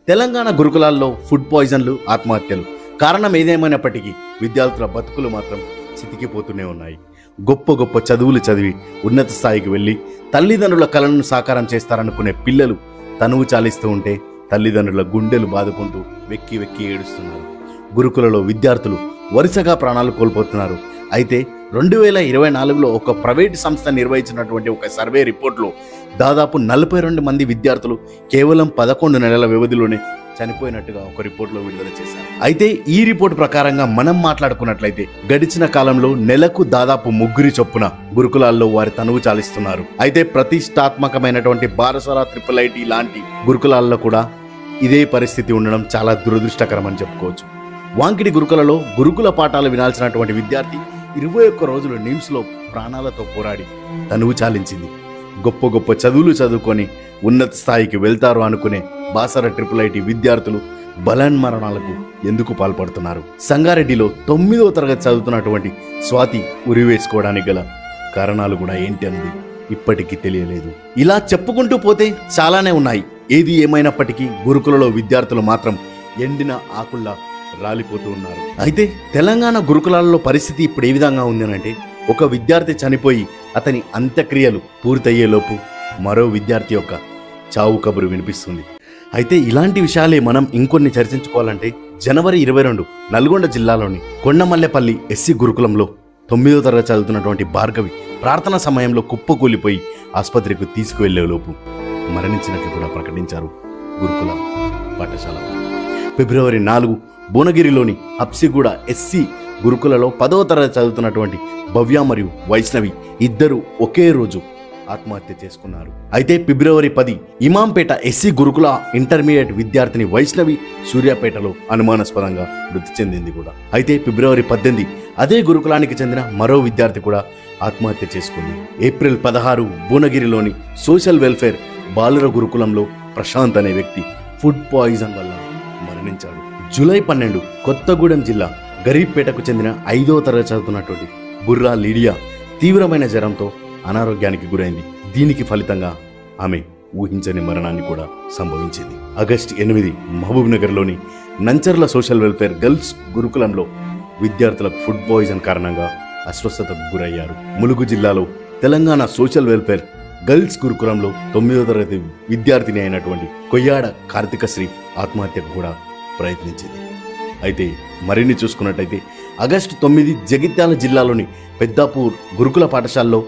తెలంగాణ గురుకులాల్లో ఫుడ్ పాయిజన్లు, ఆత్మహత్యలు కారణం ఏదేమైనప్పటికీ విద్యార్థుల బతుకులు మాత్రం చితికిపోతూనే ఉన్నాయి. గొప్ప గొప్ప చదువులు చదివి ఉన్నత స్థాయికి వెళ్ళి తల్లిదండ్రుల కలను సాకారం చేస్తారనుకునే పిల్లలు తనువు చాలిస్తూ ఉంటే తల్లిదండ్రుల గుండెలు బాదుకుంటూ వెక్కి వెక్కి ఏడుస్తున్నారు. గురుకులలో విద్యార్థులు వరుసగా ప్రాణాలు కోల్పోతున్నారు. అయితే 2024లో ఒక ప్రైవేటు సంస్థ నిర్వహించినటువంటి ఒక సర్వే రిపోర్ట్లో దాదాపు 42 మంది విద్యార్థులు కేవలం 11 నెలల వ్యవధిలోనే చనిపోయినట్టుగా ఒక రిపోర్ట్లో విడుదల చేశారు. అయితే ఈ రిపోర్ట్ ప్రకారంగా మనం మాట్లాడుకున్నట్లయితే గడిచిన కాలంలో నెలకు దాదాపు 3 చొప్పున గురుకులాల్లో వారి తనువు చాలిస్తున్నారు. అయితే ప్రతిష్టాత్మకమైనటువంటి బారసాల IIIT లాంటి గురుకులాల్లో కూడా ఇదే పరిస్థితి ఉండడం చాలా దురదృష్టకరం అని చెప్పుకోవచ్చు. వాంకిడి గురుకులలో గురుకుల పాఠాలు వినాల్సినటువంటి విద్యార్థి 21 రోజులు నిమ్స్లో ప్రాణాలతో పోరాడి తనువు చాలించింది. గొప్ప గొప్ప చదువులు చదువుకొని ఉన్నత స్థాయికి వెళ్తారు అనుకునే బాసర IIIT విద్యార్థులు బలన్మరణాలకు ఎందుకు పాల్పడుతున్నారు? సంగారెడ్డిలో 9వ తరగతి చదువుతున్నటువంటి స్వాతి ఉరివేసుకోవడానికి గల కారణాలు కూడా ఏంటి అన్నది ఇప్పటికీ తెలియలేదు. ఇలా చెప్పుకుంటూ పోతే చాలానే ఉన్నాయి. ఏది ఏమైనప్పటికీ గురుకులలో విద్యార్థులు మాత్రం ఎండిన ఆకుల్లా రాలిపోతూ ఉన్నారు. అయితే తెలంగాణ గురుకులాల్లో పరిస్థితి ఇప్పుడు ఏ విధంగా ఉందనంటే, ఒక విద్యార్థి చనిపోయి అతని అంత్యక్రియలు పూర్తయ్యేలోపు మరో విద్యార్థి యొక్క చావు కబురు వినిపిస్తుంది. అయితే ఇలాంటి విషయాలే మనం ఇంకొన్ని చర్చించుకోవాలంటే, జనవరి 22 నల్గొండ జిల్లాలోని కొండమల్లెపల్లి ఎస్సీ గురుకులంలో 9వ తరగతి చదువుతున్నటువంటి భార్గవి ప్రార్థన సమయంలో కుప్పకూలిపోయి ఆసుపత్రికి తీసుకువెళ్లేలోపు మరణించినట్లు కూడా ప్రకటించారు గురుకుల పాఠశాల. ఫిబ్రవరి 4 భువనగిరిలోని హబ్సిగూడ ఎస్సీ గురుకులలో 10వ తరగతి చదువుతున్నటువంటి భవ్య మరియు వైష్ణవి ఇద్దరు ఒకే రోజు ఆత్మహత్య చేసుకున్నారు. అయితే ఫిబ్రవరి 10 ఇమాంపేట ఎస్సీ గురుకుల ఇంటర్మీడియట్ విద్యార్థిని వైష్ణవి సూర్యాపేటలో అనుమానాస్పదంగా మృతి చెందింది కూడా. అయితే ఫిబ్రవరి 18 అదే గురుకులానికి చెందిన మరో విద్యార్థి కూడా ఆత్మహత్య చేసుకుంది. ఏప్రిల్ 16 భువనగిరిలోని సోషల్ వెల్ఫేర్ బాలుర గురుకులంలో ప్రశాంత్ అనే వ్యక్తి ఫుడ్ పాయిజన్ వల్ల మరణించాడు. జూలై 12 కొత్తగూడెం జిల్లా గరీబ్పేటకు చెందిన 5వ తరగతి చదువుతున్నటువంటి బుర్రా లీడియా తీవ్రమైన జ్వరంతో అనారోగ్యానికి గురైంది. దీనికి ఫలితంగా ఆమె ఊహించని మరణాన్ని కూడా సంభవించింది. ఆగస్టు 8 మహబూబ్ నగర్లోని నంచర్ల సోషల్ వెల్ఫేర్ గర్ల్స్ గురుకులంలో విద్యార్థులకు ఫుడ్ పాయిజన్ కారణంగా అస్వస్థతకు గురయ్యారు. ములుగు జిల్లాలో తెలంగాణ సోషల్ వెల్ఫేర్ గర్ల్స్ గురుకులంలో 9వ తరగతి విద్యార్థిని అయినటువంటి కొయ్యాడ కార్తికశ్రీ ఆత్మహత్యకు కూడా ప్రయత్నించింది. అయితే మరిన్ని చూసుకున్నట్టయితే ఆగస్టు 9 జగిత్యాల జిల్లాలోని పెద్దాపూర్ గురుకుల పాఠశాలలో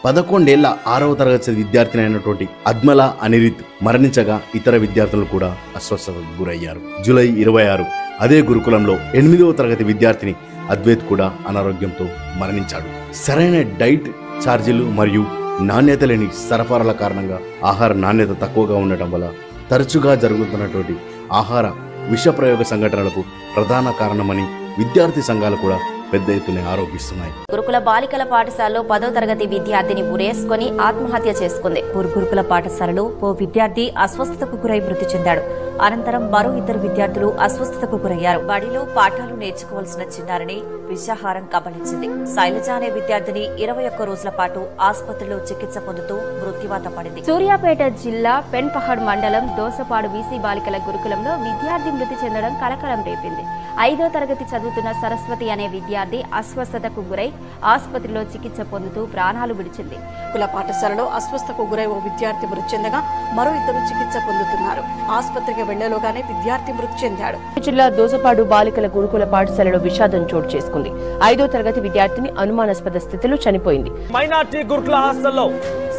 11 ఏళ్ల 6వ తరగతి విద్యార్థిని అయినటువంటి అద్మల అనిరిత్ మరణించగా ఇతర విద్యార్థులు కూడా అస్వస్థతకు గురయ్యారు. జూలై 26 అదే గురుకులంలో 8వ తరగతి విద్యార్థిని అద్వైత్ కూడా అనారోగ్యంతో మరణించాడు. సరైన డైట్ ఛార్జీలు మరియు నాణ్యత లేని సరఫరాల కారణంగా ఆహార నాణ్యత తక్కువగా ఉండటం వల్ల తరచుగా జరుగుతున్నటువంటి ఆహార విషప్రయోగ సంఘటనలకు ప్రధాన కారణమని విద్యార్థి సంఘాలు కూడా పెద్ద ఎత్తున ఆరోపిస్తున్నాయి. గురుకుల బాలికల పాఠశాలలో 10వ తరగతి విద్యార్థిని ఉరేసుకొని ఆత్మహత్య చేసుకుంది. గురుకుల పాఠశాలలో ఓ విద్యార్థి అస్వస్థతకు గురై మృతి చెందాడు. అనంతరం మరో 2 విద్యార్థులు అస్వస్థతకు గురయ్యారు. బడిలో పాఠాలు నేర్చుకోవాల్సిన చిన్నారిని విషాహారం కబళించింది. శైలజ అనే విద్యార్థిని 21 రోజుల పాటు ఆసుపత్రిలో చికిత్స పొందుతూ మృత్యువాత పడింది. సూర్యాపేట జిల్లా పెన్పహాడ్ మండలం దోసపాడు బీసీ బాలికల గురుకులంలో విద్యార్థి మృతి చెందడం కలకలం రేపింది. 5వ తరగతి చదువుతున్న సరస్వతి అనే విద్యార్థి అస్వస్థతకు గురై ఆసుపత్రిలో చికిత్స పొందుతూ ప్రాణాలు విడిచింది. కుల పాఠశాలలో అస్వస్థతకు గురై ఓ విద్యార్థి మృతి చెందగా మరో 2 చికిత్స పొందుతున్నారు. ఆసుపత్రికి వెళ్లేలోగానే విద్యార్థి మృతి చెందాడు. జిల్లా దోసపాడు బాలికల గురుకుల పాఠశాలలో విషాదం చోటు చేసుకుంది. 5వ తరగతి విద్యార్థిని అనుమానాస్పద స్థితిలో చనిపోయింది. మైనార్టీ గురుకుల హాస్టల్లో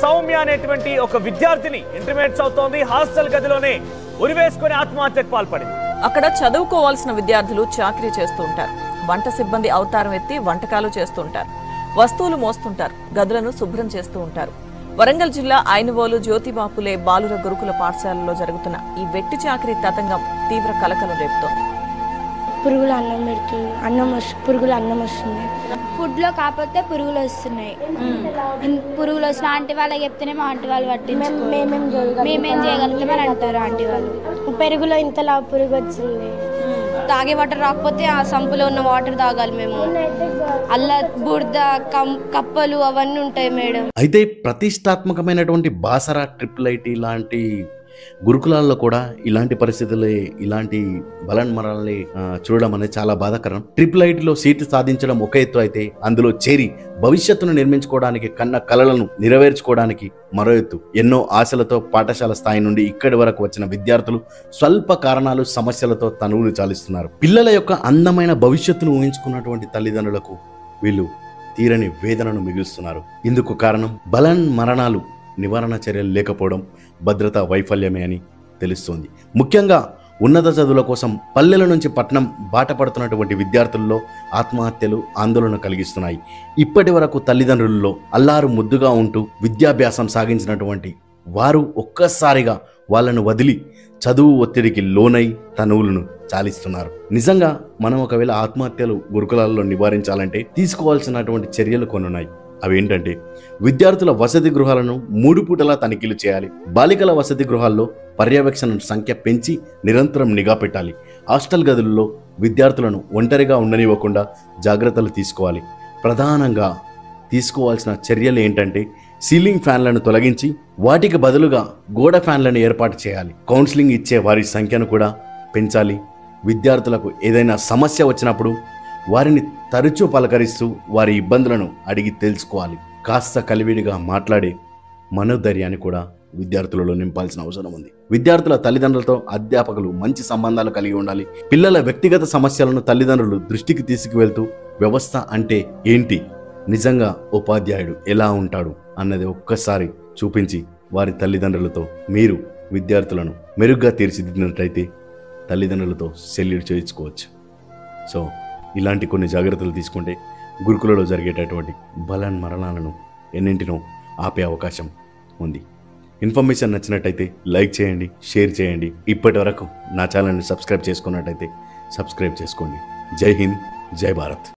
సౌమ్య అనేటువంటి ఒక విద్యార్థిని ఇంటర్మీడియట్ చదువుతోంది. హాస్టల్ గదిలోనే ఉరివేసుకుని ఆత్మహత్యకు పాల్పడింది. అక్కడ చదువుకోవాల్సిన విద్యార్థులు చాకరీ చేస్తూ ఉంటారు. వంట సిబ్బంది అవతారం ఎత్తి వంటకాలు చేస్తూ ఉంటారు. వస్తువులు మోస్తుంటారు. గదులను శుభ్రం చేస్తూ ఉంటారు. వరంగల్ జిల్లా ఐనువోలు జ్యోతిబాపులే బాలుర గురుకుల పాఠశాలలో జరుగుతున్న ఈ వెట్టి చాకరీ తతంగం తీవ్ర కలకలం రేపుతోంది. పురుగులు అన్నం పెడుతుంది, పురుగులు అన్నం వస్తుంది. ఫుడ్లో కాకపోతే పురుగులు వస్తున్నాయి. పురుగులు వస్తున్నా ఆంటీ వాళ్ళకి చెప్తేనే మా ఆంటీ వాళ్ళు పట్టించుకో, మేమేం చేయగలుగుతామని అంటారు ఆంటీ వాళ్ళు. పెరుగులో ఇంతలా పురుగు వచ్చింది. తాగే వాటర్ రాకపోతే ఆ సంపులో ఉన్న వాటర్ తాగాలి మేము. అల్లా బురద కప్పలు అవన్నీ ఉంటాయి మేడం. అయితే ప్రతిష్టాత్మకమైనటువంటి బాసర IIIT లాంటి గురుకులాల్లో కూడా ఇలాంటి పరిస్థితులే, ఇలాంటి బలన్మరణాలని చూడడం అనేది చాలా బాధాకరం. ట్రిపుల్ ఐటీలో సీటు సాధించడం ఒక ఎత్తు అయితే, అందులో చేరి భవిష్యత్తును నిర్మించుకోవడానికి, కన్న కలలను నెరవేర్చుకోవడానికి మరో ఎత్తు. ఎన్నో ఆశలతో పాఠశాల స్థాయి నుండి ఇక్కడి వరకు వచ్చిన విద్యార్థులు స్వల్ప కారణాలు, సమస్యలతో తనువులు చాలిస్తున్నారు. పిల్లల యొక్క అందమైన భవిష్యత్తును ఊహించుకున్నటువంటి తల్లిదండ్రులకు వీళ్ళు తీరని వేదనను మిగులుస్తున్నారు. ఇందుకు కారణం బలన్మరణాలు నివారణ చర్యలు లేకపోవడం, భద్రతా వైఫల్యమే అని తెలుస్తోంది. ముఖ్యంగా ఉన్నత చదువుల కోసం పల్లెల నుంచి పట్టణం బాట పడుతున్నటువంటి విద్యార్థుల్లో ఆత్మహత్యలు ఆందోళన కలిగిస్తున్నాయి. ఇప్పటి వరకు తల్లిదండ్రులలో అల్లారు ముద్దుగా ఉంటూ విద్యాభ్యాసం సాగించినటువంటి వారు ఒక్కసారిగా వాళ్ళను వదిలి చదువు ఒత్తిడికి లోనై తనువులను చాలిస్తున్నారు. నిజంగా మనం ఒకవేళ ఆత్మహత్యలు గురుకులాల్లో నివారించాలంటే తీసుకోవాల్సినటువంటి చర్యలు కొన్ని ఉన్నాయి. అవి ఏంటంటే, విద్యార్థుల వసతి గృహాలను 3 పూటలా తనిఖీలు చేయాలి. బాలికల వసతి గృహాల్లో పర్యవేక్షణ సంఖ్య పెంచి నిరంతరం నిఘా పెట్టాలి. హాస్టల్ గదుల్లో విద్యార్థులను ఒంటరిగా ఉండనివ్వకుండా జాగ్రత్తలు తీసుకోవాలి. ప్రధానంగా తీసుకోవాల్సిన చర్యలు ఏంటంటే, సీలింగ్ ఫ్యాన్లను తొలగించి వాటికి బదులుగా గోడ ఫ్యాన్లను ఏర్పాటు చేయాలి. కౌన్సిలింగ్ ఇచ్చే వారి సంఖ్యను కూడా పెంచాలి. విద్యార్థులకు ఏదైనా సమస్య వచ్చినప్పుడు వారిని తరచూ పలకరిస్తూ వారి ఇబ్బందులను అడిగి తెలుసుకోవాలి. కాస్త కలివిడిగా మాట్లాడే మనోధైర్యాన్ని కూడా విద్యార్థులలో నింపాల్సిన అవసరం ఉంది. విద్యార్థుల తల్లిదండ్రులతో అధ్యాపకులు మంచి సంబంధాలు కలిగి ఉండాలి. పిల్లల వ్యక్తిగత సమస్యలను తల్లిదండ్రులు దృష్టికి తీసుకువెళ్తూ వ్యవస్థ అంటే ఏంటి, నిజంగా ఉపాధ్యాయుడు ఎలా ఉంటాడు అన్నది ఒక్కసారి చూపించి వారి తల్లిదండ్రులతో మీరు విద్యార్థులను మెరుగ్గా తీర్చిదిద్దినట్లయితే తల్లిదండ్రులతో సెల్యూట్ చేయించుకోవచ్చు. సో ఇలాంటి కొన్ని జాగ్రత్తలు తీసుకుంటే గురుకులలో జరిగేటటువంటి బలన్మరణాలను ఎన్నింటినో ఆపే అవకాశం ఉంది. ఇన్ఫర్మేషన్ నచ్చినట్టయితే లైక్ చేయండి, షేర్ చేయండి. ఇప్పటి వరకు నా ఛానల్ని సబ్స్క్రైబ్ చేసుకున్నట్టయితే సబ్స్క్రైబ్ చేసుకోండి. జై హింద్, జై భారత్.